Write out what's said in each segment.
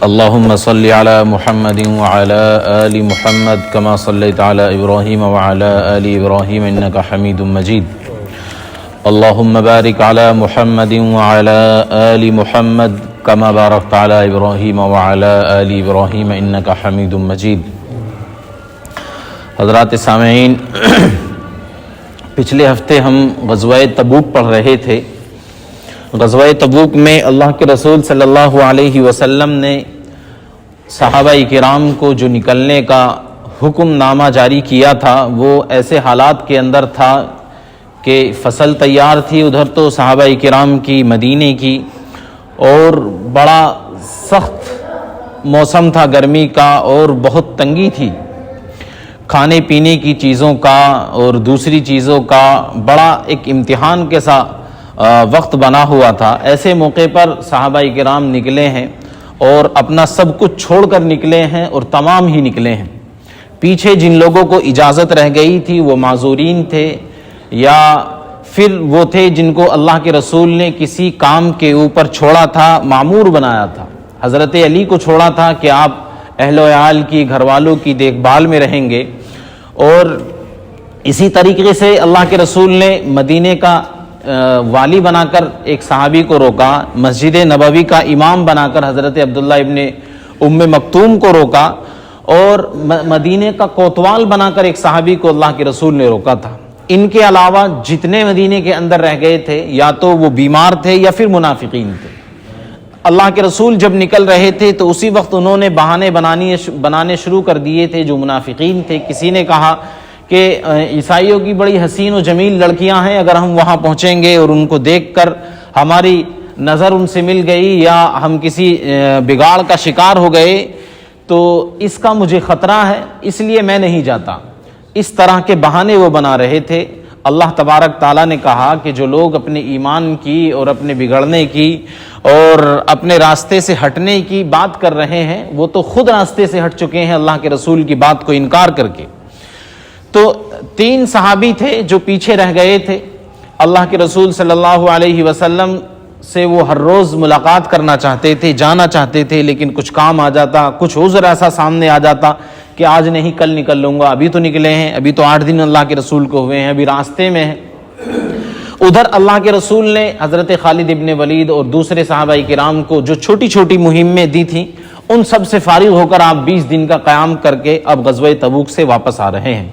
اللهم صل على محمد وعلى آل محمد كما صليت على إبراهيم وعلى آل إبراهيم إنك حميد مجيد. اللهم بارك على محمد وعلى آل محمد كما باركت على إبراهيم وعلى آل إبراهيم إنك حميد مجيد. حضرات سامعین، پچھلے ہفتے ہم غزوہ تبوک پڑھ رہے تھے. غزوہ تبوک میں اللہ کے رسول صلی اللہ علیہ وسلم نے صحابہ کرام کو جو نکلنے کا حکم نامہ جاری کیا تھا وہ ایسے حالات کے اندر تھا کہ فصل تیار تھی ادھر تو صحابہ کرام کی مدینے کی، اور بڑا سخت موسم تھا گرمی کا اور بہت تنگی تھی. کھانے پینے کی چیزوں کا اور دوسری چیزوں کا بڑا ایک امتحان کے ساتھ وقت بنا ہوا تھا. ایسے موقع پر صحابہ کرام نکلے ہیں اور اپنا سب کچھ چھوڑ کر نکلے ہیں، اور تمام ہی نکلے ہیں. پیچھے جن لوگوں کو اجازت رہ گئی تھی وہ معذورین تھے، یا پھر وہ تھے جن کو اللہ کے رسول نے کسی کام کے اوپر چھوڑا تھا، معمور بنایا تھا. حضرت علی کو چھوڑا تھا کہ آپ اہل و عیال کی، گھر والوں کی دیکھ بھال میں رہیں گے، اور اسی طریقے سے اللہ کے رسول نے مدینے کا والی بنا کر ایک صحابی کو روکا، مسجد نبوی کا امام بنا کر حضرت عبداللہ ابن ام مکتوم کو روکا، اور مدینے کا کوتوال بنا کر ایک صحابی کو اللہ کے رسول نے روکا تھا. ان کے علاوہ جتنے مدینے کے اندر رہ گئے تھے یا تو وہ بیمار تھے یا پھر منافقین تھے. اللہ کے رسول جب نکل رہے تھے تو اسی وقت انہوں نے بہانے بنانے شروع کر دیے تھے جو منافقین تھے. کسی نے کہا کہ عیسائیوں کی بڑی حسین و جمیل لڑکیاں ہیں، اگر ہم وہاں پہنچیں گے اور ان کو دیکھ کر ہماری نظر ان سے مل گئی یا ہم کسی بگاڑ کا شکار ہو گئے تو اس کا مجھے خطرہ ہے، اس لیے میں نہیں جاتا. اس طرح کے بہانے وہ بنا رہے تھے. اللہ تبارک تعالیٰ نے کہا کہ جو لوگ اپنے ایمان کی اور اپنے بگڑنے کی اور اپنے راستے سے ہٹنے کی بات کر رہے ہیں وہ تو خود راستے سے ہٹ چکے ہیں اللہ کے رسول کی بات کو انکار کر کے. تو 3 صحابی تھے جو پیچھے رہ گئے تھے. اللہ کے رسول صلی اللہ علیہ وسلم سے وہ ہر روز ملاقات کرنا چاہتے تھے، جانا چاہتے تھے، لیکن کچھ کام آ جاتا، کچھ عذر ایسا سامنے آ جاتا کہ آج نہیں کل نکل لوں گا. ابھی تو نکلے ہیں، ابھی تو 8 دن اللہ کے رسول کو ہوئے ہیں، ابھی راستے میں ہیں. ادھر اللہ کے رسول نے حضرت خالد ابن ولید اور دوسرے صحابہ کرام کو جو چھوٹی چھوٹی مہمیں دی تھیں ان سب سے فارغ ہو کر آپ 20 دن کا قیام کر کے اب غزوہ تبوک سے واپس آ رہے ہیں.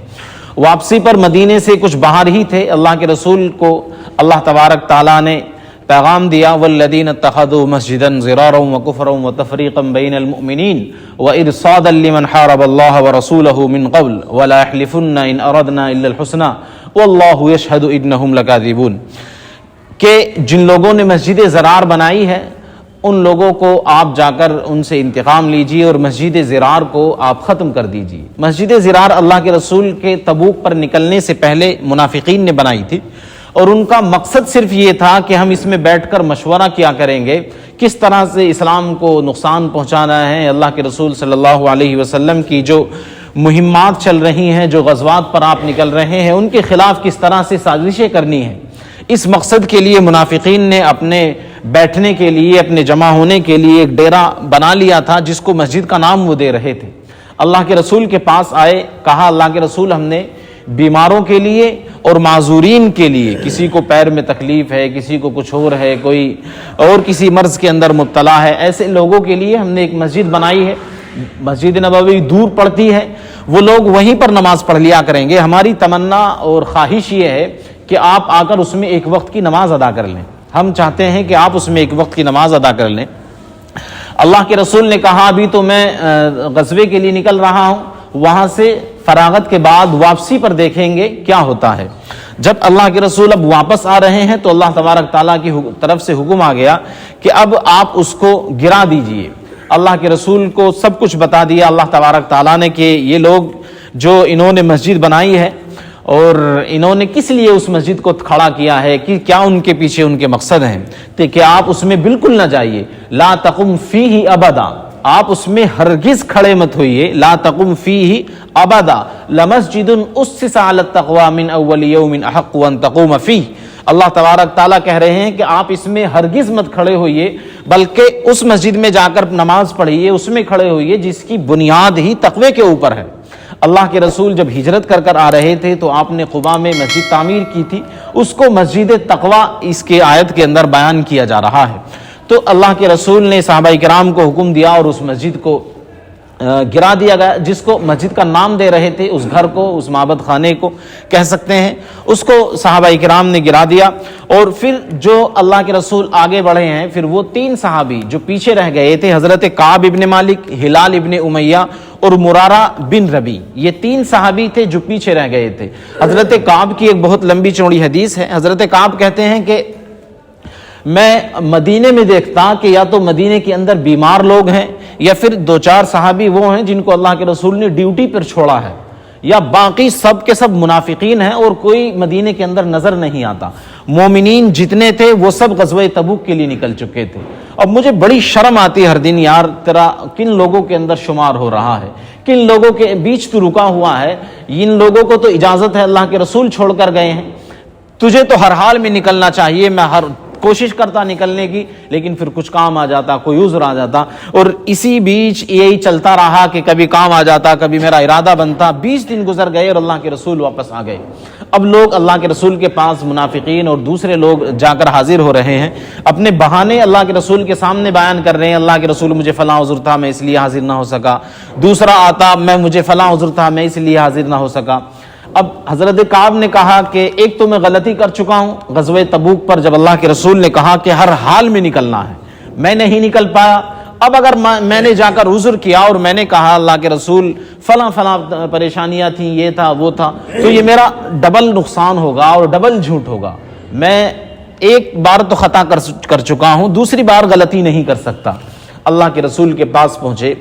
واپسی پر مدینے سے کچھ باہر ہی تھے. اللہ کے رسول کو اللہ تبارک تعالیٰ نے پیغام دیا، والذین اتخذوا مسجدا ضرارا وکفرا وتفریقا بین المؤمنین وارصادا لمن حارب اللہ ورسولہ من قبل ولا یحلفن ان اردنا الا الحسنى واللہ یشہد انہم لکاذبون. کہ جن لوگوں نے مسجد ضرار بنائی ہے ان لوگوں کو آپ جا کر ان سے انتقام لیجیے اور مسجد ضرار کو آپ ختم کر دیجیے. مسجد ضرار اللہ کے رسول کے تبوک پر نکلنے سے پہلے منافقین نے بنائی تھی، اور ان کا مقصد صرف یہ تھا کہ ہم اس میں بیٹھ کر مشورہ کیا کریں گے، کس طرح سے اسلام کو نقصان پہنچانا ہے. اللہ کے رسول صلی اللہ علیہ وسلم کی جو مہمات چل رہی ہیں، جو غزوات پر آپ نکل رہے ہیں، ان کے خلاف کس طرح سے سازشیں کرنی ہیں. اس مقصد کے لیے منافقین نے اپنے بیٹھنے کے لیے، اپنے جمع ہونے کے لیے ایک ڈیرا بنا لیا تھا جس کو مسجد کا نام وہ دے رہے تھے. اللہ کے رسول کے پاس آئے، کہا اللہ کے رسول ہم نے بیماروں کے لیے اور معذورین کے لیے، کسی کو پیر میں تکلیف ہے، کسی کو کچھ اور ہے، کوئی اور کسی مرض کے اندر مبتلا ہے، ایسے لوگوں کے لیے ہم نے ایک مسجد بنائی ہے. مسجد نبوی دور پڑتی ہے، وہ لوگ وہیں پر نماز پڑھ لیا کریں گے. ہماری تمنا اور خواہش یہ ہے کہ آپ آ کر اس میں ایک وقت کی نماز ادا کر لیں. ہم چاہتے ہیں کہ آپ اس میں ایک وقت کی نماز ادا کر لیں. اللہ کے رسول نے کہا ابھی تو میں غزوے کے لیے نکل رہا ہوں، وہاں سے فراغت کے بعد واپسی پر دیکھیں گے کیا ہوتا ہے. جب اللہ کے رسول اب واپس آ رہے ہیں تو اللہ تبارک تعالیٰ کی طرف سے حکم آ گیا کہ اب آپ اس کو گرا دیجئے. اللہ کے رسول کو سب کچھ بتا دیا اللہ تبارک تعالیٰ نے کہ یہ لوگ جو انہوں نے مسجد بنائی ہے اور انہوں نے کس لیے اس مسجد کو کھڑا کیا ہے، کہ کیا ان کے پیچھے ان کے مقصد ہیں، تو کہ آپ اس میں بالکل نہ جائیے. لا تقم فیہ ابدا، آپ اس میں ہرگز کھڑے مت ہوئیے. لا تقم فیہ ابدا لمسجد اسس علی التقوی من اول یوم احق ان تقوم فیہ. اللہ تبارک تعالیٰ کہہ رہے ہیں کہ آپ اس میں ہرگز مت کھڑے ہوئیے، بلکہ اس مسجد میں جا کر نماز پڑھیے، اس میں کھڑے ہوئیے جس کی بنیاد ہی تقوی کے اوپر ہے۔ اللہ کے رسول جب ہجرت کر آ رہے تھے تو آپ نے قباء میں مسجد تعمیر کی تھی، اس کو مسجد تقوی اس کے آیت کے اندر بیان کیا جا رہا ہے۔ تو اللہ کے رسول نے صحابہ کرام کو حکم دیا اور اس مسجد کو گرا دیا گیا، جس کو مسجد کا نام دے رہے تھے، اس گھر کو، اس معبد خانے کو کہہ سکتے ہیں، اس کو صحابہ کرام نے گرا دیا۔ اور پھر جو اللہ کے رسول آگے بڑھے ہیں، پھر وہ 3 صحابی جو پیچھے رہ گئے تھے، حضرت کعب ابن مالک، ہلال ابن امیہ اور مرارہ بن ربی، یہ 3 صحابی تھے جو پیچھے رہ گئے تھے۔ حضرت کعب کی ایک بہت لمبی چوڑی حدیث ہے۔ حضرت کعب کہتے ہیں کہ میں مدینے میں دیکھتا کہ یا تو مدینے کے اندر بیمار لوگ ہیں، یا پھر 2-4 صحابی وہ ہیں جن کو اللہ کے رسول نے ڈیوٹی پر چھوڑا ہے، یا باقی سب کے سب منافقین ہیں اور کوئی مدینے کے اندر نظر نہیں آتا۔ مومنین جتنے تھے وہ سب غزوہ تبوک کے لیے نکل چکے تھے۔ اب مجھے بڑی شرم آتی ہے ہر دن، یار تیرا کن لوگوں کے اندر شمار ہو رہا ہے، کن لوگوں کے بیچ تو رکا ہوا ہے، ان لوگوں کو تو اجازت ہے، اللہ کے رسول چھوڑ کر گئے ہیں، تجھے تو ہر حال میں نکلنا چاہیے۔ میں ہر کوشش کرتا نکلنے کی، لیکن پھر کچھ کام آ جاتا، کوئی عذر آ جاتا، اور اسی بیچ یہی چلتا رہا کہ کبھی کام آ جاتا، کبھی میرا ارادہ بنتا۔ 20 دن گزر گئے اور اللہ کے رسول واپس آ گئے۔ اب لوگ اللہ کے رسول کے پاس، منافقین اور دوسرے لوگ جا کر حاضر ہو رہے ہیں، اپنے بہانے اللہ کے رسول کے سامنے بیان کر رہے ہیں، اللہ کے رسول مجھے فلاں عذر تھا میں اس لیے حاضر نہ ہو سکا، دوسرا آتا میں مجھے فلاں عذر تھا میں اس لیے حاضر نہ ہو سکا۔ اب حضرت کعب نے کہا کہ ایک تو میں غلطی کر چکا ہوں، غزوہ تبوک پر جب اللہ کے رسول نے کہا کہ ہر حال میں نکلنا ہے، میں نہیں نکل پایا۔ اب اگر میں نے جا کر عذر کیا اور میں نے کہا اللہ کے رسول فلاں فلاں پریشانیاں تھیں، یہ تھا وہ تھا، تو یہ میرا ڈبل نقصان ہوگا اور ڈبل جھوٹ ہوگا۔ میں ایک بار تو خطا کر چکا ہوں، دوسری بار غلطی نہیں کر سکتا۔ اللہ کے رسول کے پاس پہنچے،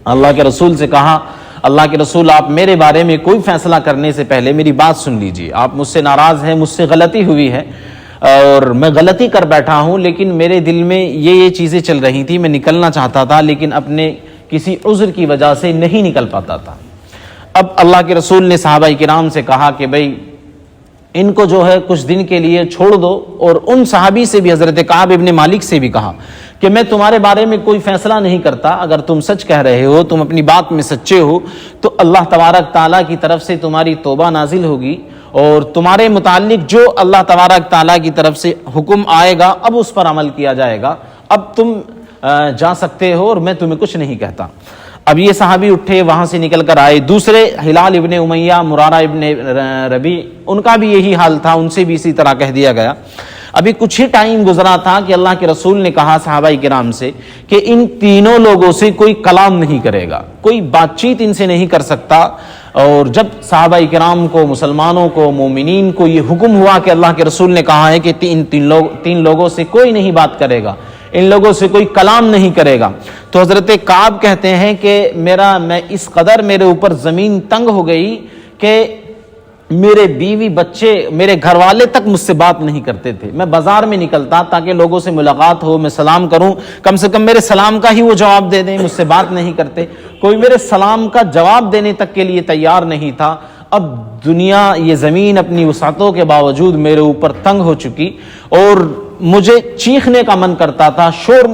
اللہ کے رسول سے کہا اللہ کے رسول آپ میرے بارے میں کوئی فیصلہ کرنے سے پہلے میری بات سن لیجئے، آپ مجھ سے ناراض ہیں، مجھ سے غلطی ہوئی ہے اور میں غلطی کر بیٹھا ہوں، لیکن میرے دل میں یہ چیزیں چل رہی تھی، میں نکلنا چاہتا تھا لیکن اپنے کسی عذر کی وجہ سے نہیں نکل پاتا تھا۔ اب اللہ کے رسول نے صحابہ کرام سے کہا کہ بھئی ان کو جو ہے کچھ دن کے لیے چھوڑ دو، اور ان صحابی سے بھی، حضرت کعب ابن مالک سے بھی کہا کہ میں تمہارے بارے میں کوئی فیصلہ نہیں کرتا، اگر تم سچ کہہ رہے ہو، تم اپنی بات میں سچے ہو، تو اللہ تبارک تعالیٰ کی طرف سے تمہاری توبہ نازل ہوگی، اور تمہارے متعلق جو اللہ تبارک تعالیٰ کی طرف سے حکم آئے گا اب اس پر عمل کیا جائے گا، اب تم جا سکتے ہو اور میں تمہیں کچھ نہیں کہتا۔ اب یہ صحابی اٹھے، وہاں سے نکل کر آئے، دوسرے ہلال ابن امیہ، مرارہ ابن ربی، ان کا بھی یہی حال تھا، ان سے بھی اسی طرح کہہ دیا گیا۔ ابھی کچھ ہی ٹائم گزرا تھا کہ اللہ کے رسول نے کہا صحابہ کرام سے کہ ان تینوں لوگوں سے کوئی کلام نہیں کرے گا، کوئی بات چیت ان سے نہیں کر سکتا۔ اور جب صحابہ کرام کو، مسلمانوں کو، مومنین کو یہ حکم ہوا کہ اللہ کے رسول نے کہا ہے کہ تین لوگوں سے کوئی نہیں بات کرے گا، ان لوگوں سے کوئی کلام نہیں کرے گا، تو حضرت کعب کہتے ہیں کہ میں اس قدر میرے اوپر زمین تنگ ہو گئی کہ میرے بیوی بچے، میرے گھر والے تک مجھ سے بات نہیں کرتے تھے۔ میں بازار میں نکلتا تاکہ لوگوں سے ملاقات ہو، میں سلام کروں، کم سے کم میرے سلام کا ہی وہ جواب دے دیں، مجھ سے بات نہیں کرتے، کوئی میرے سلام کا جواب دینے تک کے لیے تیار نہیں تھا۔ اب دنیا، یہ زمین اپنی وسعتوں کے باوجود میرے اوپر تنگ ہو چکی، اور مجھے چیخنے کا من کرتا تھا، شور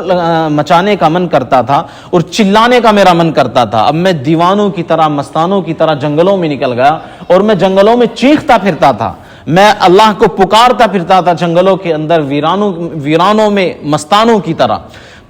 مچانے کا من کرتا تھا، اور چلانے کا میرا من کرتا تھا۔ اب میں دیوانوں کی طرح، مستانوں کی طرح جنگلوں میں نکل گیا، اور میں جنگلوں میں چیختا پھرتا تھا، میں اللہ کو پکارتا پھرتا تھا جنگلوں کے اندر، ویرانوں میں مستانوں کی طرح۔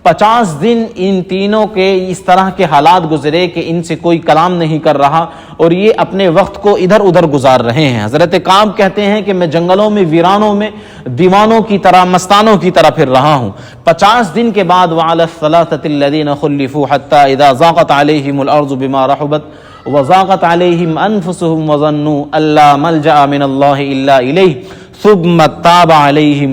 50 دن ان تینوں کے اس طرح کے حالات گزرے کہ ان سے کوئی کلام نہیں کر رہا، اور یہ اپنے وقت کو ادھر ادھر گزار رہے ہیں۔ حضرت کعب کہتے ہیں کہ میں جنگلوں میں، ویرانوں میں دیوانوں کی طرح، مستانوں کی طرح پھر رہا ہوں۔ 50 دن کے بعد وعلى الثلاثة الذين خلفوا حتى اذا ضاقت عليهم الارض بما رحبت وضاقت عليهم انفسهم وظنوا ان لا ملجأ من الله الا اليه ثم تاب عليهم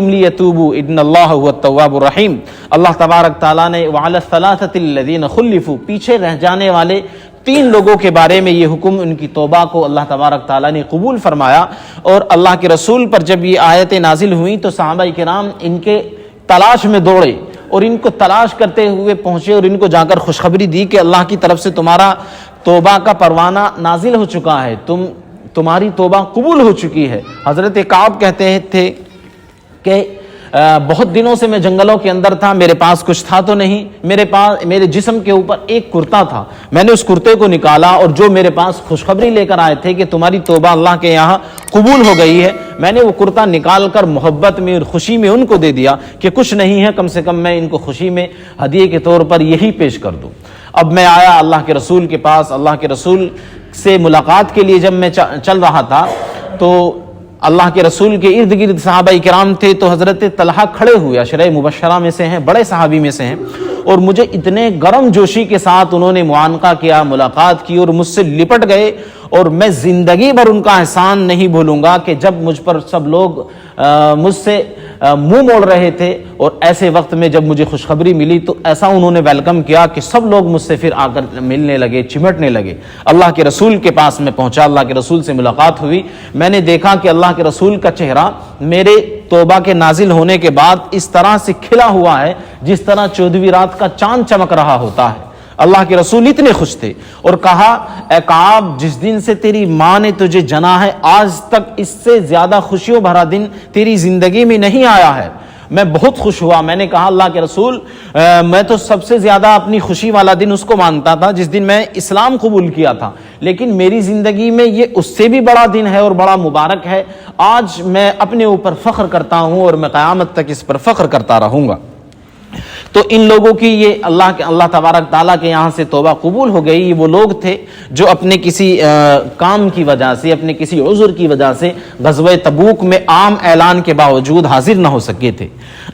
ليتوبوا ان اللہ هو التواب الرحیم۔ اللہ تبارک تعالیٰ نے وعلى الثلاثة الذين خلفوا، پیچھے رہ جانے والے 3 لوگوں کے بارے میں یہ حکم، ان کی توبہ کو اللہ تبارک تعالیٰ نے قبول فرمایا۔ اور اللہ کے رسول پر جب یہ آیتیں نازل ہوئیں تو صحابہ کرام ان کے تلاش میں دوڑے، اور ان کو تلاش کرتے ہوئے پہنچے، اور ان کو جا کر خوشخبری دی کہ اللہ کی طرف سے تمہارا توبہ کا پروانہ نازل ہو چکا ہے، تمہاری توبہ قبول ہو چکی ہے۔ حضرت کعب کہتے تھے کہ بہت دنوں سے میں جنگلوں کے اندر تھا، میرے پاس کچھ تھا تو نہیں، میرے جسم کے اوپر ایک کرتا تھا، میں نے اس کرتے کو نکالا اور جو میرے پاس خوشخبری لے کر آئے تھے کہ تمہاری توبہ اللہ کے یہاں قبول ہو گئی ہے، میں نے وہ کرتا نکال کر محبت میں اور خوشی میں ان کو دے دیا کہ کچھ نہیں ہے، کم سے کم میں ان کو خوشی میں ہدیے کے طور پر یہی پیش کر دوں۔ اب میں آیا اللہ کے رسول کے پاس، اللہ کے رسول سے ملاقات کے لیے جب میں چل رہا تھا تو اللہ کے رسول کے ارد گرد صحابہ کرام تھے، تو حضرت طلحہ کھڑے ہوئے، عشرہ مبشرہ میں سے ہیں، بڑے صحابی میں سے ہیں، اور مجھے اتنے گرم جوشی کے ساتھ انہوں نے معانقہ کیا، ملاقات کی اور مجھ سے لپٹ گئے، اور میں زندگی بھر ان کا احسان نہیں بھولوں گا کہ جب مجھ پر سب لوگ مجھ سے منہ موڑ رہے تھے اور ایسے وقت میں جب مجھے خوشخبری ملی تو ایسا انہوں نے ویلکم کیا کہ سب لوگ مجھ سے پھر آ کر ملنے لگے، چمٹنے لگے۔ اللہ کے رسول کے پاس میں پہنچا، اللہ کے رسول سے ملاقات ہوئی، میں نے دیکھا کہ اللہ کے رسول کا چہرہ میرے توبہ کے نازل ہونے کے بعد اس طرح سے کھلا ہوا ہے جس طرح 14ویں رات کا چاند چمک رہا ہوتا ہے۔ اللہ کے رسول اتنے خوش تھے اور کہا، اے کعب، جس دن سے تیری ماں نے تجھے جنا ہے آج تک اس سے زیادہ خوشیوں بھرا دن تیری زندگی میں نہیں آیا ہے۔ میں بہت خوش ہوا، میں نے کہا اللہ کے رسول میں تو سب سے زیادہ اپنی خوشی والا دن اس کو مانتا تھا جس دن میں اسلام قبول کیا تھا، لیکن میری زندگی میں یہ اس سے بھی بڑا دن ہے اور بڑا مبارک ہے۔ آج میں اپنے اوپر فخر کرتا ہوں اور میں قیامت تک اس پر فخر کرتا رہوں گا۔ تو ان لوگوں کی یہ اللہ تبارک تعالیٰ کے یہاں سے توبہ قبول ہو گئی۔ وہ لوگ تھے جو اپنے کسی کام کی وجہ سے، اپنے کسی عذر کی وجہ سے غزوہ تبوک میں عام اعلان کے باوجود حاضر نہ ہو سکے تھے۔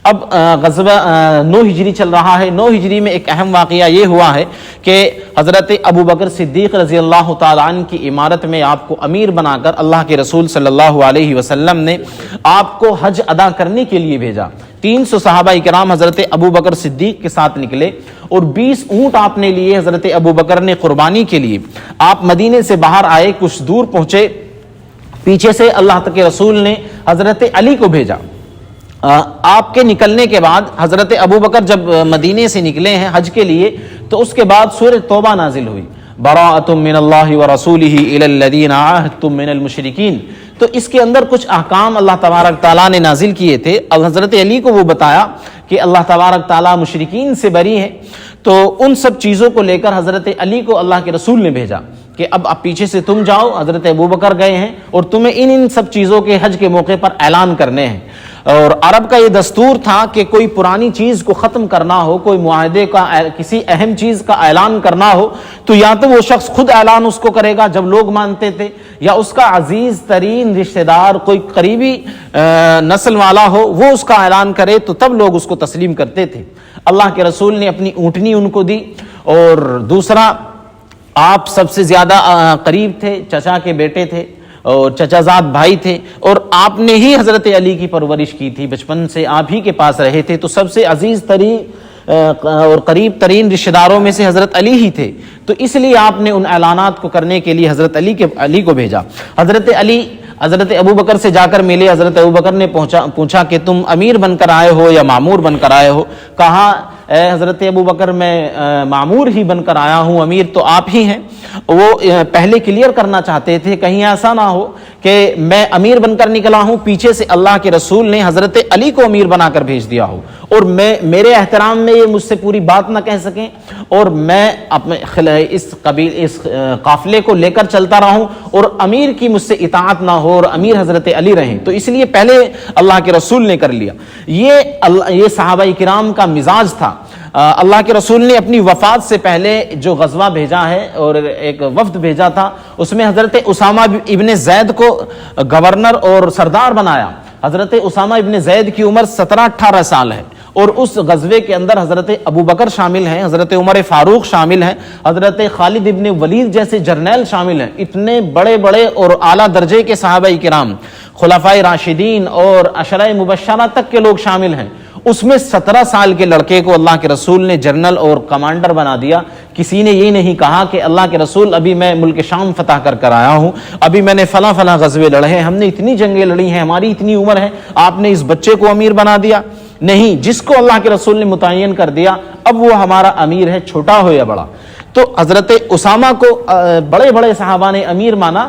اب غزوہ 9 ہجری چل رہا ہے۔ 9 ہجری میں ایک اہم واقعہ یہ ہوا ہے کہ حضرت ابو بکر صدیق رضی اللہ تعالیٰ عنہ کی عمارت میں آپ کو امیر بنا کر اللہ کے رسول صلی اللہ علیہ وسلم نے آپ کو حج ادا کرنے کے لیے بھیجا۔ 300 صحابہ کرام حضرت ابو بکر صدیق کے ساتھ نکلے اور 20 اونٹ آپ نے لیے حضرت ابو بکر نے قربانی کے لیے۔ آپ مدینے سے باہر آئے، کچھ دور پہنچے، پیچھے سے اللہ کے رسول نے حضرت علی کو بھیجا۔ آپ کے نکلنے کے بعد حضرت ابو بکر جب مدینے سے نکلے ہیں حج کے لیے تو اس کے بعد سورہ توبہ نازل ہوئی، براءۃ من اللہ ورسولہ الی الذین عاہدتم من المشرکین۔ تو اس کے اندر کچھ احکام اللہ تبارک تعالیٰ نے نازل کیے تھے، حضرت علی کو وہ بتایا کہ اللہ تبارک تعالیٰ مشرکین سے بری ہے۔ تو ان سب چیزوں کو لے کر حضرت علی کو اللہ کے رسول نے بھیجا کہ اب پیچھے سے تم جاؤ، حضرت ابو بکر گئے ہیں اور تمہیں ان سب چیزوں کے حج کے موقع پر اعلان کرنے ہیں۔ اور عرب کا یہ دستور تھا کہ کوئی پرانی چیز کو ختم کرنا ہو، کوئی معاہدے کا، کسی اہم چیز کا اعلان کرنا ہو تو یا تو وہ شخص خود اعلان اس کو کرے گا جب لوگ مانتے تھے، یا اس کا عزیز ترین رشتہ دار کوئی قریبی نسل والا ہو وہ اس کا اعلان کرے تو تب لوگ اس کو تسلیم کرتے تھے۔ اللہ کے رسول نے اپنی اونٹنی ان کو دی، اور دوسرا آپ سب سے زیادہ قریب تھے، چچا کے بیٹے تھے اور چچا زاد بھائی تھے، اور آپ نے ہی حضرت علی کی پرورش کی تھی، بچپن سے آپ ہی کے پاس رہے تھے، تو سب سے عزیز ترین اور قریب ترین رشتہ داروں میں سے حضرت علی ہی تھے، تو اس لیے آپ نے ان اعلانات کو کرنے کے لیے حضرت علی کو بھیجا۔ حضرت علی حضرت ابو بکر سے جا کر ملے، حضرت ابو بکر نے پوچھا کہ تم امیر بن کر آئے ہو یا معمور بن کر آئے ہو؟ کہا اے حضرت ابو بکر میں معمور ہی بن کر آیا ہوں، امیر تو آپ ہی ہیں۔ وہ پہلے کلیئر کرنا چاہتے تھے کہیں ایسا نہ ہو کہ میں امیر بن کر نکلا ہوں، پیچھے سے اللہ کے رسول نے حضرت علی کو امیر بنا کر بھیج دیا ہو اور میرے احترام میں یہ مجھ سے پوری بات نہ کہہ سکیں اور میں اس قافلے کو لے کر چلتا رہوں اور امیر کی مجھ سے اطاعت نہ ہو اور امیر حضرت علی رہیں، تو اس لیے پہلے اللہ کے رسول نے کر لیا۔ یہ صحابہ کرام کا مزاج تھا۔ اللہ کے رسول نے اپنی وفات سے پہلے جو غزوہ بھیجا ہے اور ایک وفد بھیجا تھا، اس میں حضرت اسامہ ابن زید کو گورنر اور سردار بنایا۔ حضرت اسامہ ابن زید کی عمر 17-18 سال ہے، اور اس غزوے کے اندر حضرت ابو بکر شامل ہیں، حضرت عمر فاروق شامل ہیں، حضرت خالد ابن ولید جیسے جرنیل شامل ہیں۔ اتنے بڑے بڑے اور اعلیٰ درجے کے صحابہ کرام، خلفائے راشدین اور عشرہ مبشرہ تک کے لوگ شامل ہیں۔ اس میں 17 سال کے لڑکے کو اللہ کے رسول نے جنرل اور کمانڈر بنا دیا۔ کسی نے یہ نہیں کہا کہ اللہ کے رسول ابھی میں ملک شام فتح کر آیا ہوں، ابھی میں نے فلاں غزوے لڑے ہیں، ہم نے اتنی جنگیں لڑی ہیں، ہماری اتنی عمر ہے، آپ نے اس بچے کو امیر بنا دیا۔ نہیں، جس کو اللہ کے رسول نے متعین کر دیا اب وہ ہمارا امیر ہے، چھوٹا ہو یا بڑا۔ تو حضرت اسامہ کو بڑے بڑے صحابہ نے امیر مانا،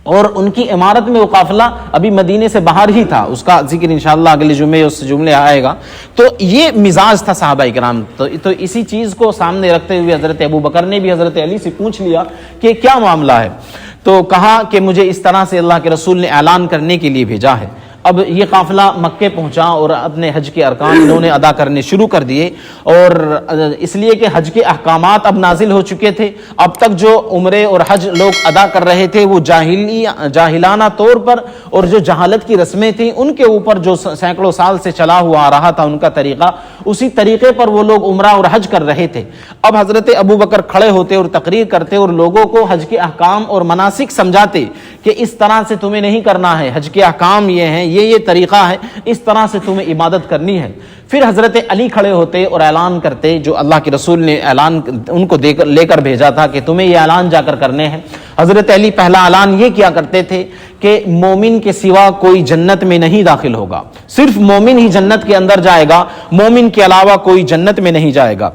اور ان کی عمارت میں وہ قافلہ ابھی مدینے سے باہر ہی تھا، اس کا ذکر انشاءاللہ اگلے جمعے اس جملے آئے گا۔ تو یہ مزاج تھا صحابہ کرام۔ تو اسی چیز کو سامنے رکھتے ہوئے حضرت ابو بکر نے بھی حضرت علی سے پوچھ لیا کہ کیا معاملہ ہے، تو کہا کہ مجھے اس طرح سے اللہ کے رسول نے اعلان کرنے کے لیے بھیجا ہے۔ اب یہ قافلہ مکے پہنچا اور اپنے حج کے ارکان انہوں نے ادا کرنے شروع کر دیے، اور اس لیے کہ حج کے احکامات اب نازل ہو چکے تھے۔ اب تک جو عمرے اور حج لوگ ادا کر رہے تھے وہ جاہلانہ طور پر، اور جو جہالت کی رسمیں تھیں ان کے اوپر جو سینکڑوں سال سے چلا ہوا آ رہا تھا ان کا طریقہ، اسی طریقے پر وہ لوگ عمرہ اور حج کر رہے تھے۔ اب حضرت ابو بکر کھڑے ہوتے اور تقریر کرتے اور لوگوں کو حج کے احکام اور مناسک سمجھاتے کہ اس طرح سے تمہیں نہیں کرنا ہے، حج کے احکام یہ ہیں، یہ طریقہ ہے، اس طرح سے تمہیں عبادت کرنی ہے۔ پھر حضرت علی کھڑے ہوتے اور اعلان کرتے، جو اللہ کے رسول نے اعلان ان کو لے کر بھیجا تھا کہ تمہیں یہ اعلان جا کر کرنے ہیں۔ حضرت علی پہلا اعلان یہ کیا کرتے تھے کہ مومن کے سوا کوئی جنت میں نہیں داخل ہوگا، صرف مومن ہی جنت کے اندر جائے گا، مومن کے علاوہ کوئی جنت میں نہیں جائے گا۔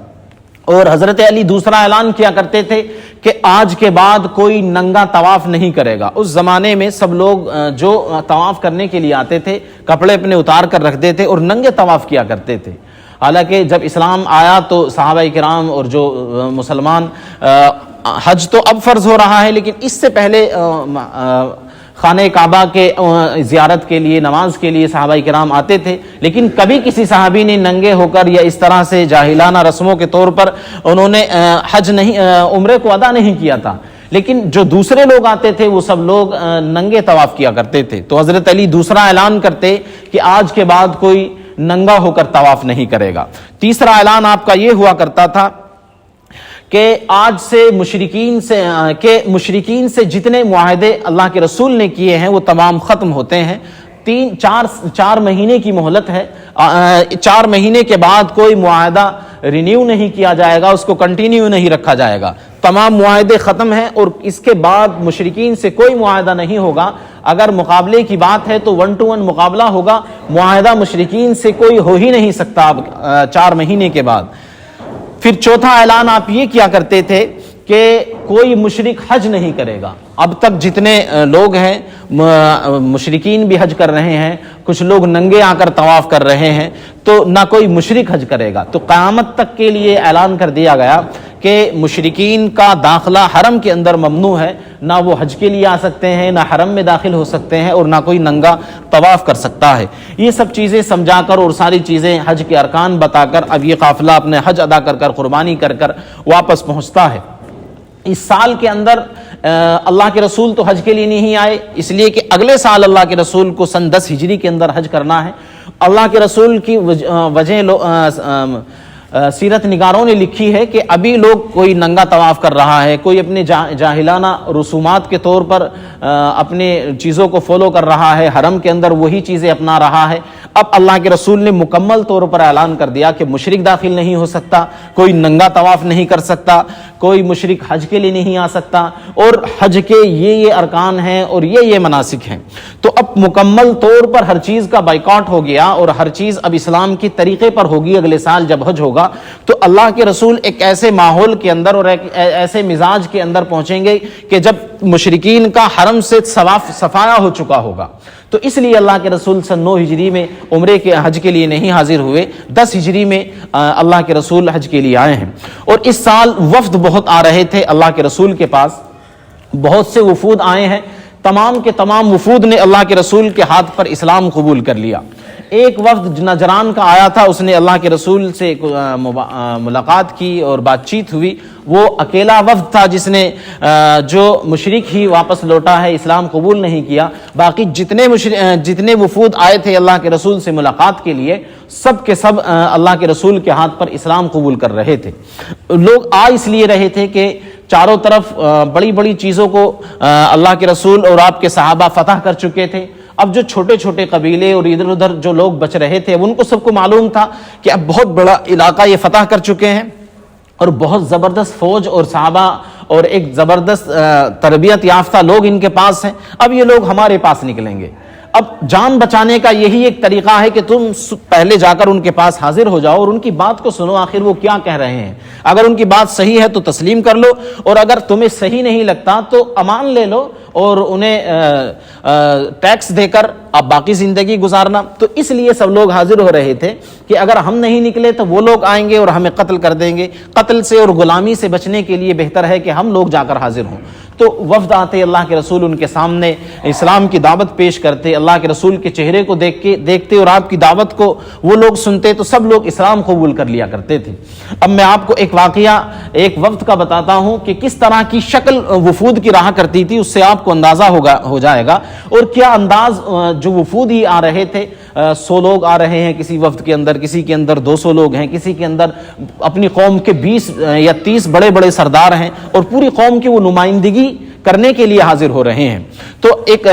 اور حضرت علی دوسرا اعلان کیا کرتے تھے کہ آج کے بعد کوئی ننگا طواف نہیں کرے گا۔ اس زمانے میں سب لوگ جو طواف کرنے کے لیے آتے تھے کپڑے اپنے اتار کر رکھتے تھے اور ننگے طواف کیا کرتے تھے۔ حالانکہ جب اسلام آیا تو صحابہ کرام اور جو مسلمان، حج تو اب فرض ہو رہا ہے لیکن اس سے پہلے خانہ کعبہ کے زیارت کے لیے، نماز کے لیے صحابہ کرام آتے تھے، لیکن کبھی کسی صحابی نے ننگے ہو کر یا اس طرح سے جاہلانہ رسموں کے طور پر انہوں نے عمرے کو ادا نہیں کیا تھا۔ لیکن جو دوسرے لوگ آتے تھے وہ سب لوگ ننگے طواف کیا کرتے تھے۔ تو حضرت علی دوسرا اعلان کرتے کہ آج کے بعد کوئی ننگا ہو کر طواف نہیں کرے گا۔ تیسرا اعلان آپ کا یہ ہوا کرتا تھا کہ آج سے مشرکین سے جتنے معاہدے اللہ کے رسول نے کیے ہیں وہ تمام ختم ہوتے ہیں۔ 4 مہینے کی مہلت ہے، 4 مہینے کے بعد کوئی معاہدہ رینیو نہیں کیا جائے گا، اس کو کنٹینیو نہیں رکھا جائے گا، تمام معاہدے ختم ہیں، اور اس کے بعد مشرکین سے کوئی معاہدہ نہیں ہوگا۔ اگر مقابلے کی بات ہے تو 1 to 1 مقابلہ ہوگا، معاہدہ مشرکین سے کوئی ہو ہی نہیں سکتا 4 مہینے کے بعد۔ پھر چوتھا اعلان آپ یہ کیا کرتے تھے کہ کوئی مشرک حج نہیں کرے گا۔ اب تک جتنے لوگ ہیں مشرکین بھی حج کر رہے ہیں، کچھ لوگ ننگے آ کر طواف کر رہے ہیں، تو نہ کوئی مشرک حج کرے گا۔ تو قیامت تک کے لیے اعلان کر دیا گیا کہ مشرکین کا داخلہ حرم کے اندر ممنوع ہے، نہ وہ حج کے لیے آ سکتے ہیں، نہ حرم میں داخل ہو سکتے ہیں، اور نہ کوئی ننگا طواف کر سکتا ہے۔ یہ سب چیزیں سمجھا کر اور ساری چیزیں حج کے ارکان بتا کر اب یہ قافلہ اپنے حج ادا کر کر قربانی کر کر واپس پہنچتا ہے۔ اس سال کے اندر اللہ کے رسول تو حج کے لیے نہیں آئے، اس لیے کہ اگلے سال اللہ کے رسول کو سن 10 ہجری کے اندر حج کرنا ہے۔ اللہ کے رسول کی وجہ سیرت نگاروں نے لکھی ہے کہ ابھی لوگ کوئی ننگا طواف کر رہا ہے، کوئی اپنے جاہلانہ رسومات کے طور پر اپنے چیزوں کو فالو کر رہا ہے، حرم کے اندر وہی چیزیں اپنا رہا ہے۔ اب اللہ کے رسول نے مکمل طور پر اعلان کر دیا کہ مشرک داخل نہیں ہو سکتا، کوئی ننگا طواف نہیں کر سکتا، کوئی مشرک حج کے لیے نہیں آ سکتا، اور حج کے یہ ارکان ہیں اور یہ مناسک ہیں۔ تو اب مکمل طور پر ہر چیز کا بائیکاٹ ہو گیا، اور ہر چیز اب اسلام کی طریقے پر ہوگی۔ اگلے سال جب حج ہوگا تو اللہ کے رسول ایک ایسے ماحول کے اندر اور ایک ایسے مزاج کے اندر پہنچیں گے کہ جب مشرکین کا حرم سے صفایا ہو چکا ہوگا۔ تو اس لیے اللہ کے رسول سن 9 ہجری میں عمرے کے حج کے لیے نہیں حاضر ہوئے، 10 ہجری میں اللہ کے رسول حج کے لیے آئے ہیں۔ اور اس سال وفد بہت آ رہے تھے اللہ کے رسول کے پاس، بہت سے وفود آئے ہیں، تمام کے تمام وفود نے اللہ کے رسول کے ہاتھ پر اسلام قبول کر لیا۔ ایک وفد نجران کا آیا تھا، اس نے اللہ کے رسول سے ملاقات کی اور بات چیت ہوئی، وہ اکیلا وفد تھا جس نے جو مشرک ہی واپس لوٹا ہے، اسلام قبول نہیں کیا۔ باقی جتنے وفود آئے تھے اللہ کے رسول سے ملاقات کے لیے، سب کے سب اللہ کے رسول کے ہاتھ پر اسلام قبول کر رہے تھے۔ لوگ آ اس لیے رہے تھے کہ چاروں طرف بڑی بڑی چیزوں کو اللہ کے رسول اور آپ کے صحابہ فتح کر چکے تھے۔ اب جو چھوٹے چھوٹے قبیلے اور ادھر ادھر جو لوگ بچ رہے تھے ان کو سب کو معلوم تھا کہ اب بہت بڑا علاقہ یہ فتح کر چکے ہیں، اور بہت زبردست فوج اور صحابہ اور ایک زبردست تربیت یافتہ لوگ ان کے پاس ہیں، اب یہ لوگ ہمارے پاس نکلیں گے۔ اب جان بچانے کا یہی ایک طریقہ ہے کہ تم پہلے جا کر ان کے پاس حاضر ہو جاؤ اور ان کی بات کو سنو، آخر وہ کیا کہہ رہے ہیں۔ اگر ان کی بات صحیح ہے تو تسلیم کر لو، اور اگر تمہیں صحیح نہیں لگتا تو امان لے لو اور انہیں ٹیکس دے کر اب باقی زندگی گزارنا. تو اس لیے سب لوگ حاضر ہو رہے تھے کہ اگر ہم نہیں نکلے تو وہ لوگ آئیں گے اور ہمیں قتل کر دیں گے. قتل سے اور غلامی سے بچنے کے لیے بہتر ہے کہ ہم لوگ جا کر حاضر ہوں. تو وفد آتے, اللہ کے رسول ان کے سامنے اسلام کی دعوت پیش کرتے, اللہ کے رسول کے چہرے کو دیکھتے اور آپ کی دعوت کو وہ لوگ سنتے تو سب لوگ اسلام قبول کر لیا کرتے تھے. اب میں آپ کو ایک واقعہ ایک وفد کا بتاتا ہوں کہ کس طرح کی شکل وفود کی رہا کرتی تھی, اس سے آپ کو اندازہ ہو جائے گا. اور کیا انداز جو وفود ہی آ رہے تھے, 100 لوگ آ رہے ہیں کسی وفد کے اندر, کسی کے اندر 200 لوگ ہیں, کسی کے اندر اپنی قوم کے 20 یا 30 بڑے بڑے سردار ہیں اور پوری قوم کی وہ نمائندگی کرنے کے لیے حاضر ہو رہے ہیں. تو ایک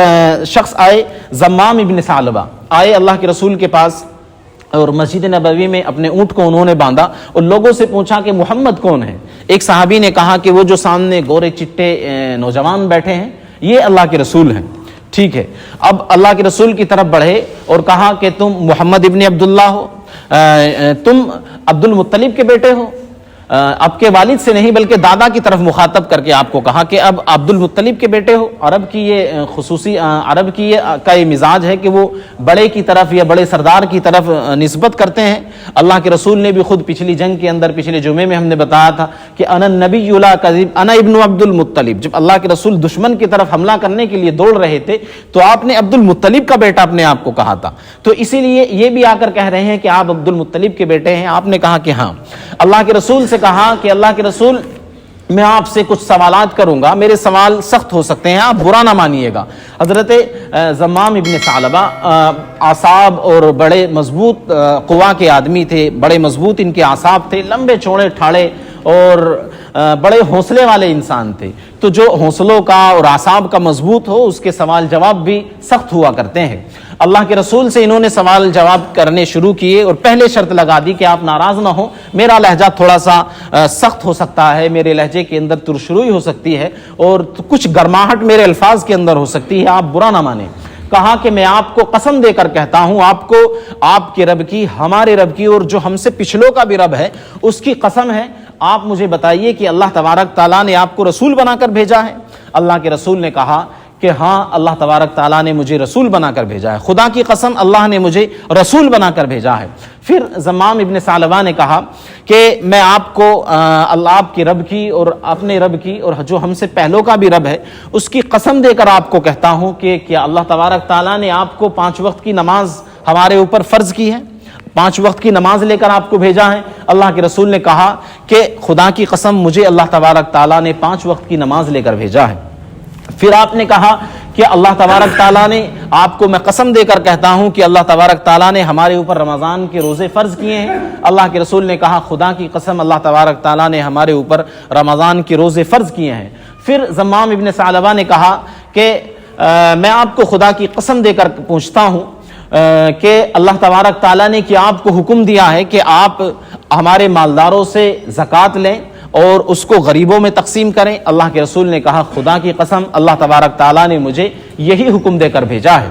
شخص آئے, زمام ابن ثعلبہ آئے اللہ کے رسول کے پاس اور مسجد نبوی میں اپنے اونٹ کو انہوں نے باندھا اور لوگوں سے پوچھا کہ محمد کون ہے. ایک صحابی نے کہا کہ وہ جو سامنے گورے چٹے نوجوان بیٹھے ہیں یہ اللہ کے رسول ہیں. ٹھیک ہے, اب اللہ کے رسول کی طرف بڑھے اور کہا کہ تم محمد ابن عبداللہ ہو, تم عبد المطلب کے بیٹے ہو. اب کے والد سے نہیں بلکہ دادا کی طرف مخاطب کر کے آپ کو کہا کہ اب عبد المطلب کے بیٹے ہو. عرب کی یہ خصوصی عرب کی کا یہ مزاج ہے کہ وہ بڑے کی طرف یا بڑے سردار کی طرف نسبت کرتے ہیں. اللہ کے رسول نے بھی خود پچھلی جنگ کے اندر, پچھلے جمعے میں ہم نے بتایا تھا کہ انا النبی لا کذب انا ابن عبد المطلب. جب اللہ کے رسول دشمن کی طرف حملہ کرنے کے لیے دوڑ رہے تھے تو آپ نے عبد المطلب کا بیٹا اپنے آپ کو کہا تھا. تو اسی لیے یہ بھی آ کر کہہ رہے ہیں کہ آپ عبد المطلب کے بیٹے ہیں. آپ نے کہا کہ ہاں. اللہ کے رسول سے کہا کہ اللہ کے رسول میں آپ سے کچھ سوالات کروں گا, میرے سوال سخت ہو سکتے ہیں, آپ برا نہ مانیے گا. حضرت زمام ابن ثعلبہ اعصاب اور بڑے مضبوط قوا کے آدمی تھے, بڑے مضبوط ان کے اعصاب تھے, لمبے چوڑے ٹھاڑے اور بڑے حوصلے والے انسان تھے. تو جو حوصلوں کا اور اعصاب کا مضبوط ہو اس کے سوال جواب بھی سخت ہوا کرتے ہیں. اللہ کے رسول سے انہوں نے سوال جواب کرنے شروع کیے اور پہلے شرط لگا دی کہ آپ ناراض نہ ہوں, میرا لہجہ تھوڑا سا سخت ہو سکتا ہے, میرے لہجے کے اندر ترشروئی ہو سکتی ہے اور کچھ گرماہٹ میرے الفاظ کے اندر ہو سکتی ہے, آپ برا نہ مانیں. کہا کہ میں آپ کو قسم دے کر کہتا ہوں, آپ کو آپ کے رب کی, ہمارے رب کی اور جو ہم سے پچھلوں کا بھی رب ہے اس کی قسم ہے, آپ مجھے بتائیے کہ اللہ تبارک تعالیٰ نے آپ کو رسول بنا کر بھیجا ہے. اللہ کے رسول نے کہا کہ ہاں اللہ تبارک تعالیٰ نے مجھے رسول بنا کر بھیجا ہے, خدا کی قسم اللہ نے مجھے رسول بنا کر بھیجا ہے. پھر زمام ابن ثعلبہ نے کہا کہ میں آپ کو اللہ آپ کے رب کی اور اپنے رب کی اور جو ہم سے پہلوں کا بھی رب ہے اس کی قسم دے کر آپ کو کہتا ہوں کہ کیا اللہ تبارک تعالیٰ نے آپ کو 5 وقت کی نماز ہمارے اوپر فرض کی ہے, 5 وقت کی نماز لے کر آپ کو بھیجا ہے. اللہ کے رسول نے کہا کہ خدا کی قسم مجھے اللہ تبارک تعالیٰ نے 5 وقت کی نماز لے کر بھیجا ہے. پھر آپ نے کہا کہ اللہ تبارک تعالیٰ نے آپ کو, میں قسم دے کر کہتا ہوں کہ اللہ تبارک تعالیٰ نے ہمارے اوپر رمضان کے روزے فرض کیے ہیں. اللہ کے رسول نے کہا خدا کی قسم اللہ تبارک تعالیٰ نے ہمارے اوپر رمضان کے روزے فرض کیے ہیں. پھر زمام ابن ثعلبہ نے کہا کہ میں آپ کو خدا کی قسم دے کر پوچھتا ہوں کہ اللہ تبارک تعالیٰ نے کیا آپ کو حکم دیا ہے کہ آپ ہمارے مالداروں سے زکوٰۃ لیں اور اس کو غریبوں میں تقسیم کریں. اللہ کے رسول نے کہا خدا کی قسم اللہ تبارک تعالیٰ نے مجھے یہی حکم دے کر بھیجا ہے.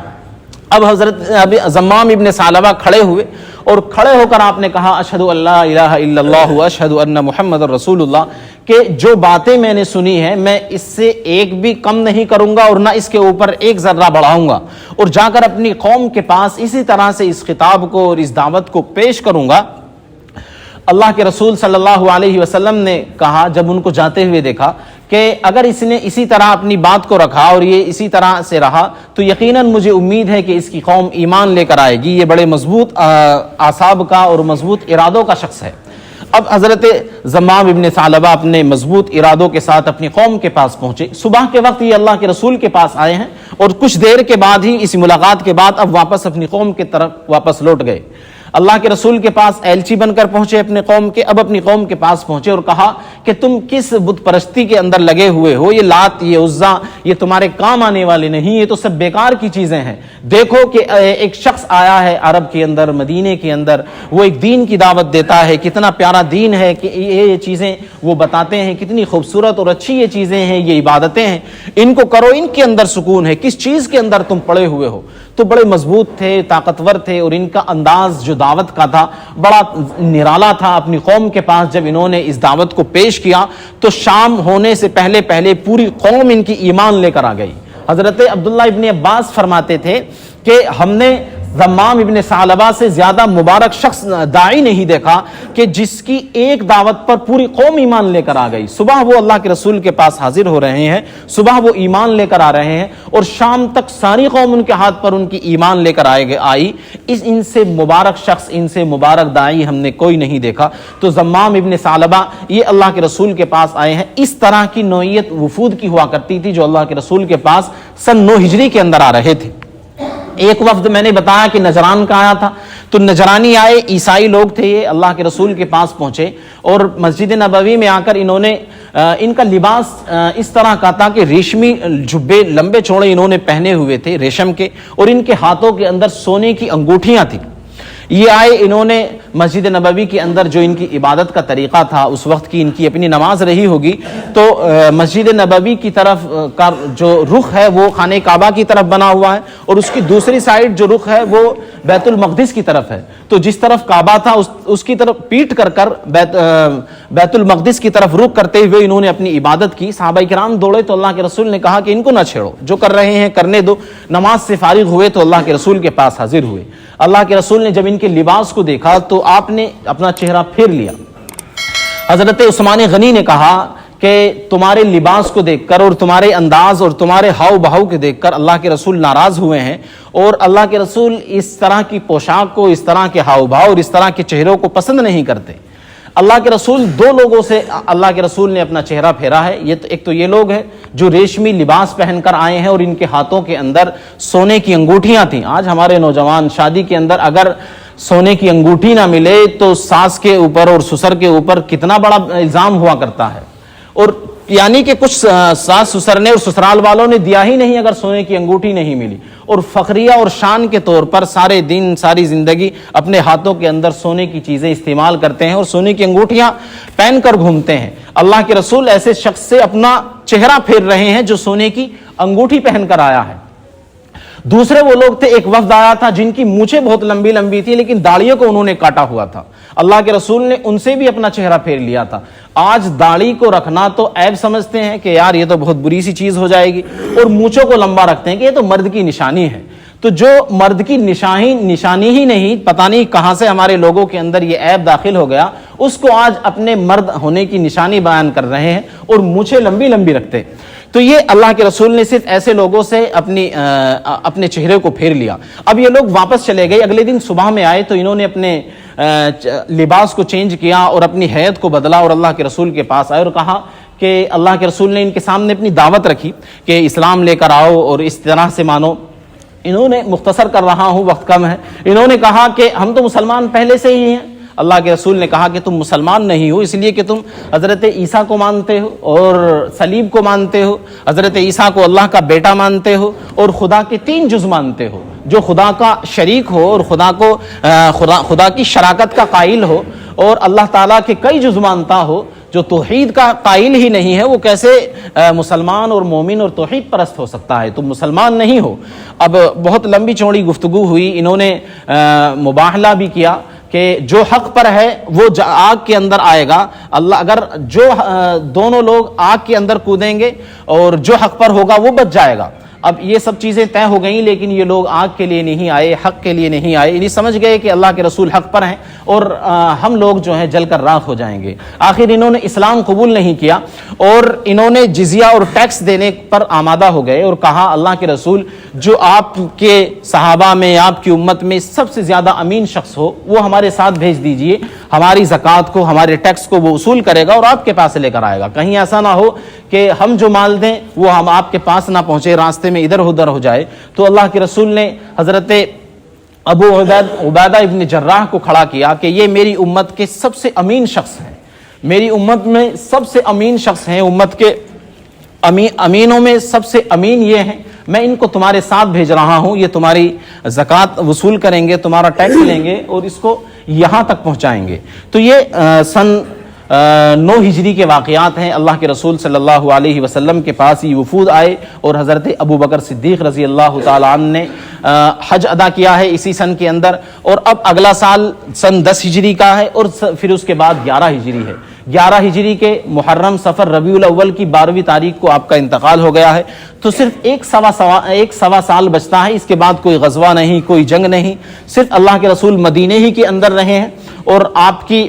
اب حضرت زمام ابن ثعلبہ کھڑے ہوئے اور کھڑے ہو کر آپ نے کہا اشہد ان لا الہ الا اللہ واشہد ان محمد رسول اللہ, کہ جو باتیں میں نے سنی ہیں میں اس سے ایک بھی کم نہیں کروں گا اور نہ اس کے اوپر ایک ذرہ بڑھاؤں گا, اور جا کر اپنی قوم کے پاس اسی طرح سے اس خطاب کو اور اس دعوت کو پیش کروں گا. اللہ کے رسول صلی اللہ علیہ وسلم نے کہا جب ان کو جاتے ہوئے دیکھا کہ اگر اس نے اسی طرح اپنی بات کو رکھا اور یہ اسی طرح سے رہا تو یقیناً مجھے امید ہے کہ اس کی قوم ایمان لے کر آئے گی. یہ بڑے مضبوط اعصاب کا اور مضبوط ارادوں کا شخص ہے. اب حضرت زمام ابن ثعلبہ اپنے مضبوط ارادوں کے ساتھ اپنی قوم کے پاس پہنچے. صبح کے وقت یہ اللہ کے رسول کے پاس آئے ہیں اور کچھ دیر کے بعد ہی اس ملاقات کے بعد اب واپس اپنی قوم کی طرف واپس لوٹ گئے. اللہ کے رسول کے پاس ایلچی بن کر پہنچے اپنے قوم کے. اب اپنی قوم کے پاس پہنچے اور کہا کہ تم کس بت پرستی کے اندر لگے ہوئے ہو, یہ لات یہ عزا یہ تمہارے کام آنے والے نہیں, یہ تو سب بیکار کی چیزیں ہیں. دیکھو کہ ایک شخص آیا ہے عرب کے اندر, مدینے کے اندر, وہ ایک دین کی دعوت دیتا ہے, کتنا پیارا دین ہے کہ یہ چیزیں وہ بتاتے ہیں, کتنی خوبصورت اور اچھی یہ چیزیں ہیں, یہ عبادتیں ہیں, ان کو کرو, ان کے اندر سکون ہے. کس چیز کے اندر تم پڑے ہوئے ہو؟ تو بڑے مضبوط تھے, طاقتور تھے اور ان کا انداز جو دعوت کا تھا بڑا نرالا تھا. اپنی قوم کے پاس جب انہوں نے اس دعوت کو پیش کیا تو شام ہونے سے پہلے پہلے پوری قوم ان کی ایمان لے کر آ گئی. حضرت عبداللہ ابن عباس فرماتے تھے کہ ہم نے ذمام ابن ثعلبہ سے زیادہ مبارک شخص داعی نہیں دیکھا کہ جس کی ایک دعوت پر پوری قوم ایمان لے کر آ گئی. صبح وہ اللہ کے رسول کے پاس حاضر ہو رہے ہیں, صبح وہ ایمان لے کر آ رہے ہیں, اور شام تک ساری قوم ان کے ہاتھ پر ان کی ایمان لے کر آئی. ان سے مبارک شخص, ان سے مبارک داعی ہم نے کوئی نہیں دیکھا. تو ذمام ابن ثعلبہ یہ اللہ کے رسول کے پاس آئے ہیں. اس طرح کی نوعیت وفود کی ہوا کرتی تھی جو اللہ کے رسول کے پاس سن 9 ہجری کے اندر آ رہے تھے. ایک وفد میں نے بتایا کہ نجران کا آیا تھا, تو نجرانی آئے, عیسائی لوگ تھے, یہ اللہ کے رسول کے پاس پہنچے اور مسجد نبوی میں آ کر انہوں نے ان کا لباس اس طرح کا تھا کہ ریشمی جبے لمبے چوڑے انہوں نے پہنے ہوئے تھے ریشم کے, اور ان کے ہاتھوں کے اندر سونے کی انگوٹھیاں تھیں. یہ آئے, انہوں نے مسجد نبوی کے اندر جو ان کی عبادت کا طریقہ تھا, اس وقت کی ان کی اپنی نماز رہی ہوگی, تو مسجد نبوی کی طرف کا جو رخ ہے وہ خانہ کعبہ کی طرف بنا ہوا ہے, اور اس کی دوسری سائڈ جو رخ ہے وہ بیت المقدس کی طرف ہے. تو جس طرف کعبہ تھا اس کی طرف پیٹ کر بیت المقدس کی طرف رخ کرتے ہوئے انہوں نے اپنی عبادت کی. صحابہ کرام دوڑے تو اللہ کے رسول نے کہا کہ ان کو نہ چھیڑو, جو کر رہے ہیں کرنے دو. نماز سے فارغ ہوئے تو اللہ کے رسول کے پاس حاضر ہوئے. اللہ کے رسول نے جب ان کے لباس کو دیکھا تو آپ نے اپنا چہرہ پھیر لیا. حضرت عثمان غنی نے کہا کہ تمہارے لباس کو دیکھ کر اور تمہارے انداز اور تمہارے ہاؤ بہاؤ کے دیکھ کر اللہ کے رسول ناراض ہوئے ہیں, اور اللہ کے رسول اس طرح کی پوشاک کو, اس طرح کے ہاؤ بہاؤ اور اس طرح کے چہروں کو پسند نہیں کرتے. اللہ کے رسول 2 لوگوں سے اللہ کے رسول نے اپنا چہرہ پھیرا ہے. ایک تو یہ لوگ ہیں جو ریشمی لباس پہن کر آئے ہیں اور ان کے ہاتھوں کے اندر سونے کی انگوٹھیاں تھیں. آج ہمارے نوجوان شادی کے اندر اگر سونے کی انگوٹھی نہ ملے تو ساس کے اوپر اور سسر کے اوپر کتنا بڑا الزام ہوا کرتا ہے, اور یعنی کہ کچھ ساس سسر نے اور سسرال والوں نے دیا ہی نہیں اگر سونے کی انگوٹھی نہیں ملی, اور فخریہ اور شان کے طور پر سارے دن ساری زندگی اپنے ہاتھوں کے اندر سونے کی چیزیں استعمال کرتے ہیں اور سونے کی انگوٹھیاں پہن کر گھومتے ہیں. اللہ کے رسول ایسے شخص سے اپنا چہرہ پھیر رہے ہیں جو سونے کی انگوٹھی پہن کر آیا ہے. دوسرے وہ لوگ تھے, ایک وفد آیا تھا جن کی مونچھیں بہت لمبی لمبی تھی لیکن داڑھیوں کو انہوں نے کاٹا ہوا تھا. اللہ کے رسول نے ان سے بھی اپنا چہرہ پھیر لیا تھا. آج داڑھی کو رکھنا تو عیب سمجھتے ہیں کہ یار یہ تو بہت بری سی چیز ہو جائے گی, اور مونچھوں کو لمبا رکھتے ہیں کہ یہ تو مرد کی نشانی ہے. تو جو مرد کی نشانی ہی نہیں, پتہ نہیں کہاں سے ہمارے لوگوں کے اندر یہ عیب داخل ہو گیا, اس کو آج اپنے مرد ہونے کی نشانی بیان کر رہے ہیں اور مونچھیں لمبی لمبی رکھتے. تو یہ اللہ کے رسول نے صرف ایسے لوگوں سے اپنے چہرے کو پھیر لیا. اب یہ لوگ واپس چلے گئے. اگلے دن صبح میں آئے تو انہوں نے اپنے لباس کو چینج کیا اور اپنی حیت کو بدلا اور اللہ کے رسول کے پاس آئے اور کہا کہ اللہ کے رسول نے ان کے سامنے اپنی دعوت رکھی کہ اسلام لے کر آؤ اور اس طرح سے مانو. انہوں نے, مختصر کر رہا ہوں وقت کم ہے, انہوں نے کہا کہ ہم تو مسلمان پہلے سے ہی ہیں. اللہ کے رسول نے کہا کہ تم مسلمان نہیں ہو اس لیے کہ تم حضرت عیسیٰ کو مانتے ہو اور صلیب کو مانتے ہو, حضرت عیسیٰ کو اللہ کا بیٹا مانتے ہو اور خدا کے 3 جز مانتے ہو, جو خدا کا شریک ہو اور خدا کی شراکت کا قائل ہو, اور اللہ تعالیٰ کے کئی جز مانتا ہو. جو توحید کا قائل ہی نہیں ہے وہ کیسے مسلمان اور مومن اور توحید پرست ہو سکتا ہے؟ تم مسلمان نہیں ہو. اب بہت لمبی چوڑی گفتگو ہوئی. انہوں نے مباہلہ بھی کیا کہ جو حق پر ہے وہ آگ کے اندر آئے گا. اللہ اگر جو دونوں لوگ آگ کے اندر کودیں گے اور جو حق پر ہوگا وہ بچ جائے گا. اب یہ سب چیزیں طے ہو گئیں لیکن یہ لوگ آگ کے لیے نہیں آئے, حق کے لیے نہیں آئے. انہیں سمجھ گئے کہ اللہ کے رسول حق پر ہیں اور ہم لوگ جو ہیں جل کر راکھ ہو جائیں گے. آخر انہوں نے اسلام قبول نہیں کیا اور انہوں نے جزیہ اور ٹیکس دینے پر آمادہ ہو گئے اور کہا اللہ کے رسول جو آپ کے صحابہ میں, آپ کی امت میں سب سے زیادہ امین شخص ہو وہ ہمارے ساتھ بھیج دیجئے. ہماری زکوٰۃ کو, ہمارے ٹیکس کو وہ وصول کرے گا اور آپ کے پاس لے کر آئے گا. کہیں ایسا نہ ہو کہ ہم جو مال دیں وہ ہم آپ کے پاس نہ پہنچے, راستے میں ادھر ادھر ہو جائے. تو اللہ کے رسول نے حضرت ابو عبیدہ ابن جراح کو کھڑا کیا کہ یہ میری امت کے سب سے امین شخص ہیں, میری امت میں سب سے امین شخص ہیں, امت کے امینوں میں سب سے امین یہ ہیں. میں ان کو تمہارے ساتھ بھیج رہا ہوں, یہ تمہاری زکوٰۃ وصول کریں گے, تمہارا ٹیکس لیں گے اور اس کو یہاں تک پہنچائیں گے. تو یہ سن 9 ہجری کے واقعات ہیں۔ اللہ کے رسول صلی اللہ علیہ وسلم کے پاس یہ وفود آئے اور حضرت ابو بکر صدیق رضی اللہ تعالیٰ عنہ نے حج ادا کیا ہے اسی سن کے اندر، اور اب اگلا سال سن 10 ہجری کا ہے، اور پھر اس کے بعد 11 ہجری ہے۔ 11 ہجری کے محرم صفر ربیع الاول کی 12ویں تاریخ کو آپ کا انتقال ہو گیا ہے، تو صرف ایک سوا سال بچتا ہے۔ اس کے بعد کوئی غزوہ نہیں، کوئی جنگ نہیں، صرف اللہ کے رسول مدینے ہی کے اندر رہے ہیں، اور آپ کی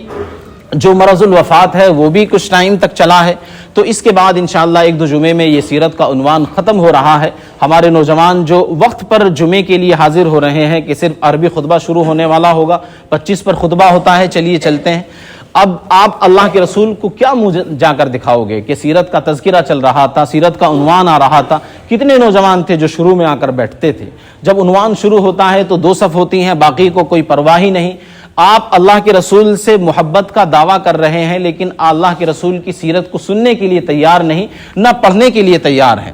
جو مرض الوفات ہے وہ بھی کچھ ٹائم تک چلا ہے۔ تو اس کے بعد انشاءاللہ 1-2 جمعے میں یہ سیرت کا عنوان ختم ہو رہا ہے۔ ہمارے نوجوان جو وقت پر جمعے کے لیے حاضر ہو رہے ہیں کہ صرف عربی خطبہ شروع ہونے والا ہوگا، 25 پر خطبہ ہوتا ہے، چلیے چلتے ہیں۔ اب آپ اللہ کے رسول کو کیا منہ جا کر دکھاؤ گے کہ سیرت کا تذکرہ چل رہا تھا، سیرت کا عنوان آ رہا تھا، کتنے نوجوان تھے جو شروع میں آ کر بیٹھتے تھے۔ جب عنوان شروع ہوتا ہے تو 2 صف ہوتی ہیں، باقی کو کوئی پرواہ ہی نہیں۔ آپ اللہ کے رسول سے محبت کا دعویٰ کر رہے ہیں، لیکن اللہ کے رسول کی سیرت کو سننے کے لیے تیار نہیں، نہ پڑھنے کے لیے تیار ہیں۔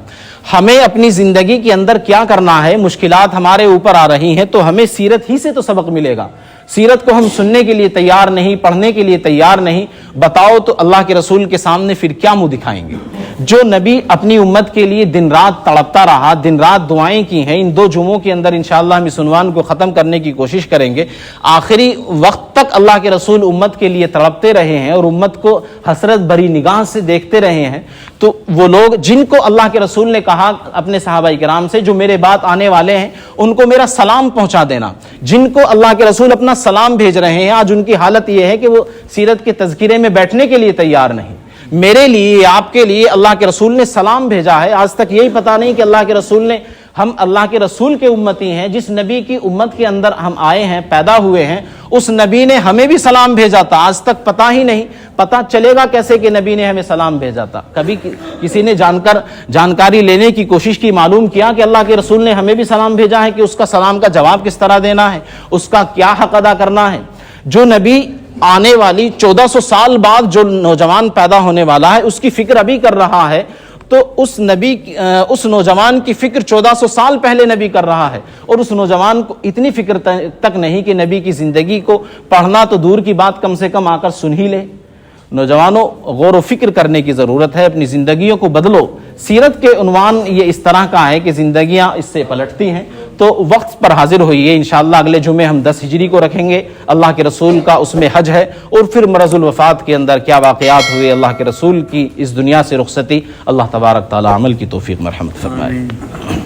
ہمیں اپنی زندگی کے اندر کیا کرنا ہے، مشکلات ہمارے اوپر آ رہی ہیں تو ہمیں سیرت ہی سے تو سبق ملے گا۔ سیرت کو ہم سننے کے لیے تیار نہیں، پڑھنے کے لیے تیار نہیں، بتاؤ تو اللہ کے رسول کے سامنے پھر کیا منہ دکھائیں گے؟ جو نبی اپنی امت کے لیے دن رات تڑپتا رہا، دن رات دعائیں کی ہیں، ان 2 جمعوں کے اندر انشاءاللہ ہم اس عنوان کو ختم کرنے کی کوشش کریں گے۔ آخری وقت تک اللہ کے رسول امت کے لیے تڑپتے رہے ہیں اور امت کو حسرت بھری نگاہ سے دیکھتے رہے ہیں، تو وہ لوگ جن کو اللہ کے رسول نے کہا اپنے صحابہ کرام سے جو میرے بعد آنے والے ہیں ان کو میرا سلام پہنچا دینا، جن کو اللہ کے رسول اپنا سلام بھیج رہے ہیں، آج ان کی حالت یہ ہے کہ وہ سیرت کے تذکرے میں بیٹھنے کے لیے تیار نہیں۔ میرے لیے، آپ کے لیے اللہ کے رسول نے سلام بھیجا ہے، آج تک یہی پتا نہیں کہ اللہ کے رسول نے، ہم اللہ کے رسول کے امتی ہیں، جس نبی کی امت کے اندر ہم آئے ہیں، پیدا ہوئے ہیں، اس نبی نے ہمیں بھی سلام بھیجا تھا، آج تک پتا ہی نہیں۔ پتا چلے گا کیسے کہ نبی نے ہمیں سلام بھیجا تھا؟ کبھی کسی نے جانکاری لینے کی کوشش کی، معلوم کیا کہ اللہ کے رسول نے ہمیں بھی سلام بھیجا ہے، کہ اس کا سلام کا جواب کس طرح دینا ہے، اس کا کیا حق ادا کرنا ہے؟ جو نبی آنے والی 1400 سال بعد جو نوجوان پیدا ہونے والا ہے اس کی فکر ابھی کر رہا ہے، تو اس نوجوان کی فکر 1400 سال پہلے نبی کر رہا ہے، اور اس نوجوان کو اتنی فکر تک نہیں کہ نبی کی زندگی کو پڑھنا تو دور کی بات، کم سے کم آ کر سن ہی لے۔ نوجوانوں، غور و فکر کرنے کی ضرورت ہے، اپنی زندگیوں کو بدلو۔ سیرت کے عنوان یہ اس طرح کا ہے کہ زندگیاں اس سے پلٹتی ہیں، تو وقت پر حاضر ہوئیے۔ انشاءاللہ اگلے جمعے ہم 10 ہجری کو رکھیں گے، اللہ کے رسول کا اس میں حج ہے، اور پھر مرض الوفات کے اندر کیا واقعات ہوئے، اللہ کے رسول کی اس دنیا سے رخصتی، اللہ تبارک تعالی عمل کی توفیق مرحمت فرمائے۔